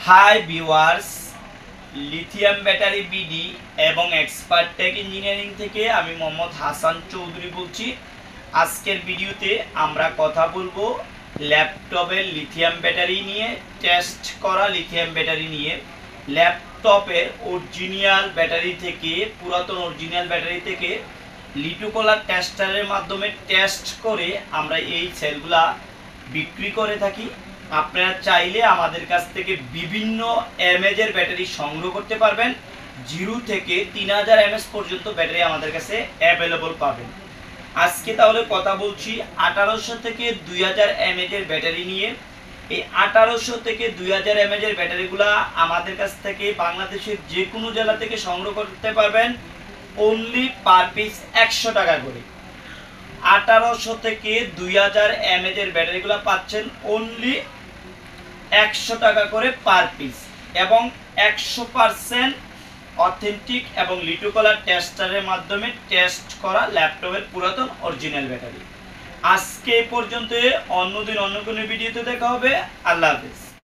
Hi viewers, lithium battery BD এবং expert take engineering থেকে আমি মোহাম্মদ হাসান চৌধুরী বলছি। আজকের ভিডিওতে আমরা কথা বলবো ল্যাপটপের লিথিয়াম ব্যাটারি নিয়ে, টেস্ট করা লিথিয়াম ব্যাটারি নিয়ে। ল্যাপটপের অরিজিনাল ব্যাটারি থেকে, পুরাতন অরিজিনাল ব্যাটারি থেকে লিটুকলার টেস্টারের মাধ্যমে টেস্ট করে আমরা এই সেলগুলা বিক্রি করে থাকি। আপনারা চাইলে আমাদের কাছ থেকে বিভিন্ন এমএজের ব্যাটারি সংগ্রহ করতে পারবেন। 0 থেকে 3000 এমএস পর্যন্ত ব্যাটারি আমাদের কাছে অ্যাভেলেবল পাবেন। আজকে তাহলে কথা বলছি 1800 থেকে 2000 এমএজের ব্যাটারি নিয়ে। এই 1800 থেকে 2000 এমএজের ব্যাটারিগুলা আমাদের কাছ থেকে বাংলাদেশের যে কোনো জেলা থেকে সংগ্রহ করতে পারবেন অনলি পার পিস 100 টাকা করে। 1800 থেকে 2000 এমএজের ব্যাটারিগুলো পাচ্ছেন অনলি 100 টাকা করে পার পিস, এবং 100% অথেন্টিক এবং লিটুকলার টেস্টারের মাধ্যমে টেস্ট করা ল্যাপটপের পুরাতন অরিজিনাল ব্যাটারি। আজকে পর্যন্ত, অন্যদিন অন্য কোনো ভিডিওতে দেখা হবে। আল্লাহ হাফেজ।